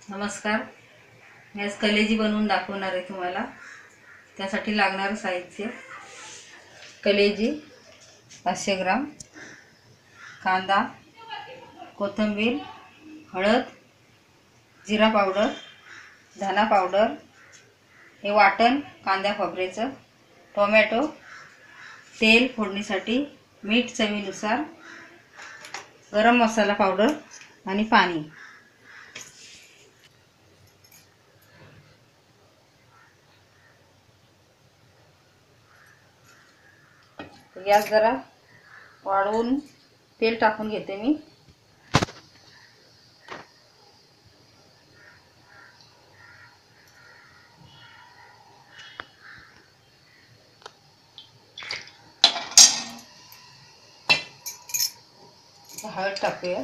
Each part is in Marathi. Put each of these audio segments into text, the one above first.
नमस्कार. मी आज कलेजी बनवून दाखवणार आहे तुम्हाला. त्यासाठी लागणारं साहित्य: कलेजी 500 ग्राम, कांदा, कोथिंबीर, हळद, जिरा पावडर, धना पावडर, हे वाटण कांद्या खोबऱ्याचं, टोमॅटो, तेल फोडणीसाठी, मीठ चवीनुसार, गरम मसाला पावडर आणि पाणी. गॅस जरा वाढवून तेल टाकून घेते मी. हळद टाकूया.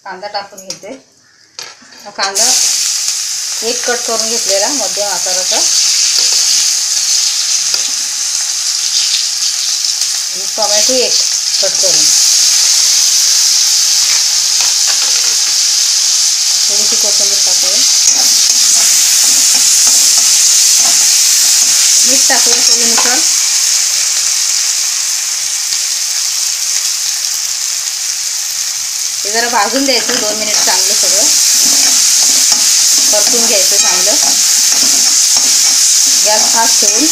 कांदा टाकून घेते. कांदा एक कट करून घेतलेला मध्यम आकाराचा, आणि टोमॅटो एक कट करून, थोडीशी कोथिंबीर टाकूया. मीठ टाकूया चवीनुसार. हे जरा भाजून द्यायचं 2 मिनिट चांगलं, सगळं परतून घ्यायचं चांगलं. गॅस फास्ट ठेवून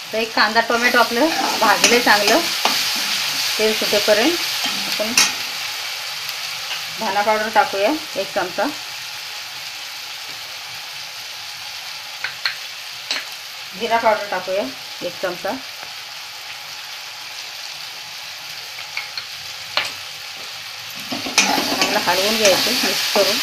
तर एक कांदा टोमॅटो आपलं भाजले चांगलं, तेल सुटेपर्यंत. आपण धना पावडर टाकूया 1 चमचा, जिरा पावडर टाकूया 1 चमचा, चांगलं हलवून घ्यायचं मिक्स करून.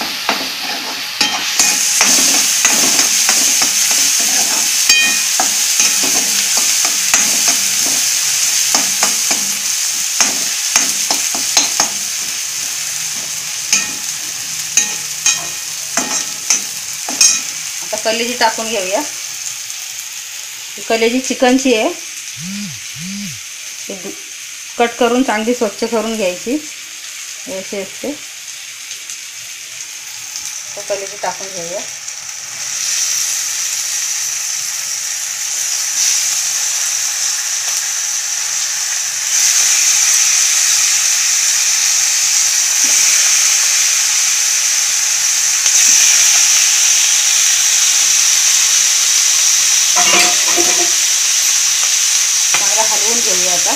आता कलेजी टाकून घेऊया. कलेजी चिकनची आहे, कट करून चांगली स्वच्छ करून घ्यायची, अशी असते. तर कलेजी टाकून घेऊया. चांगला हलवून घेऊया आता.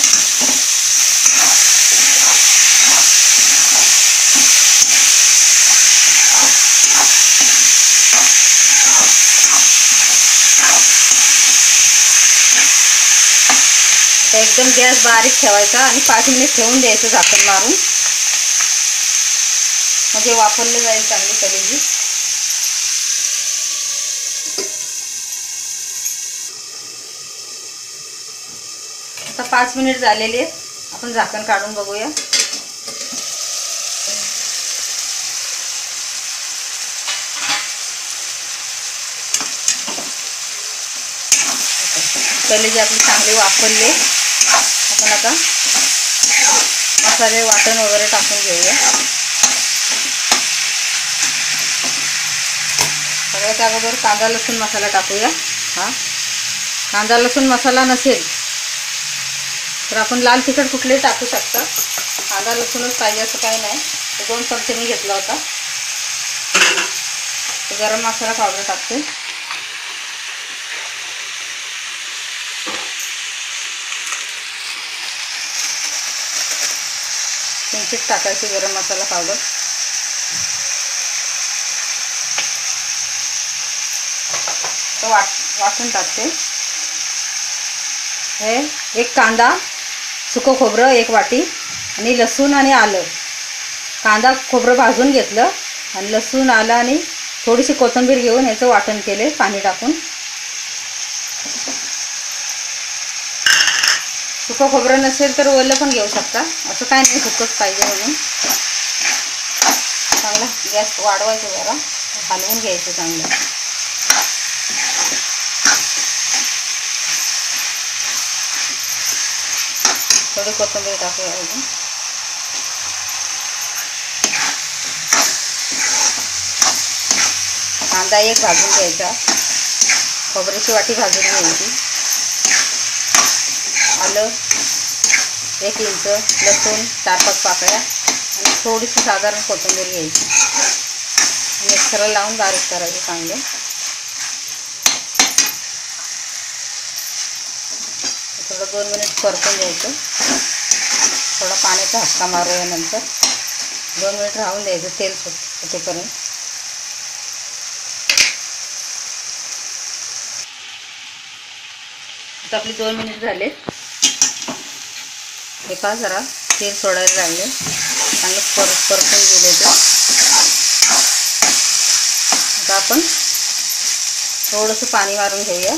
एकदम गॅस बारीक ठेवायचा आणि 5 मिनिट ठेवून द्यायचं झाकण मारून, म्हणजे वापरले जाईल चांगली कलेजी. आता 5 मिनिट झालेले आहेत. आपण झाकण काढून बघूया. कलेजी आपली चांगली वाफरले. आपण आता मसाले वाटण वगैरे टाकून घेऊया. सगळ्यात अगोदर कांदा लसूण मसाला टाकूया. हा कांदा लसूण मसाला नसेल तर आपण लाल तिखट कुठलेही टाकू शकता. कांदा लसूणच पाहिजे असं काही नाही. 2 चमचे मी घेतला होता. गरम मसाला पावडर टाकते. किंचित टाकायची गरम मसाला पावडर. तो वाटून टाकते. हे एक कांदा, सुकं खोबरं 1 वाटी, आणि लसूण आणि आलं. कांदा खोबरं भाजून घेतलं आणि लसूण आलं आणि थोडीशी कोथिंबीर घेऊन याचं वाटण केले पाणी टाकून. सुकं खोबरं नसेल तर ओलं पण घेऊ शकता, असं काय नाही सुकंच पाहिजे म्हणून. चांगला गॅस वाढवायचा, जरा हलवून घ्यायचं चांगलं. थोडी कोथिंबीर टाकूया अजून. कांदा एक भाजून घ्यायचा, खोबऱ्याची वाटी भाजून घ्यायची, आलं 1 इंच, लसूण 4-5 पाकळ्या आणि थोडीशी साधारण कोथिंबीर घ्यायची. मिक्सरला लावून बारीक करायचं चांगलं. थोडं 2 मिनिट परतून घ्यायचं. थोडा पाण्याचा हक्का मारूया, नंतर 2 मिनिट राहून द्यायचं तेल सुटेपर्यंत. आता आपली 2 मिनिट झाले. हे पहा, जरा तेल सोडायला लागले, चांगलं परतून गेले ते. आता आपण थोडंसं पाणी मारून घेऊया.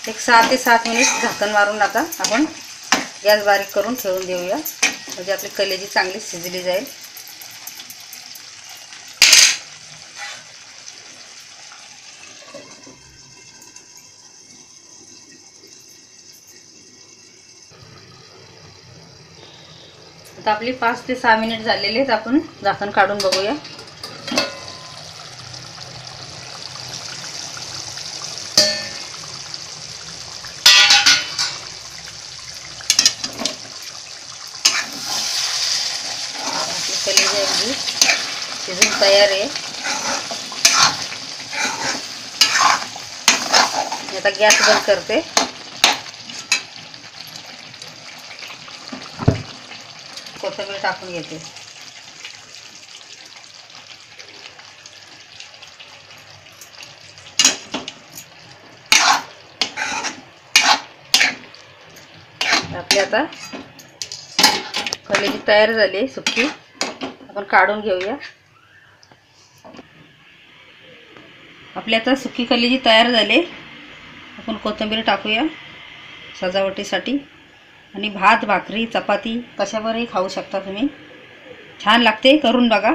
एक 6 ते 7 मिनिट झाकण मारून आता आपण गॅस बारीक करून ठेवून देऊया, म्हणजे आपली कलेजी चांगली शिजली जाईल. आता आपली 5 ते 6 मिनिट झालेले आहेत. आपण झाकण काढून बघूया. कलेजी अगदी शिजून तयार आहे. आता गॅस बंद करते. कोथिंबीर टाकून घेते. आपली आता कलेजी तयार झाली सुकी. आपण काढून घेऊया. आपली आता सुकी कलेजी तयार झाली. आपण कोथिंबीर टाकूया सजावटीसाठी. आणि भात, भाकरी, चपाती कशावरही खाऊ शकता तुम्ही. छान लागते, करून बघा.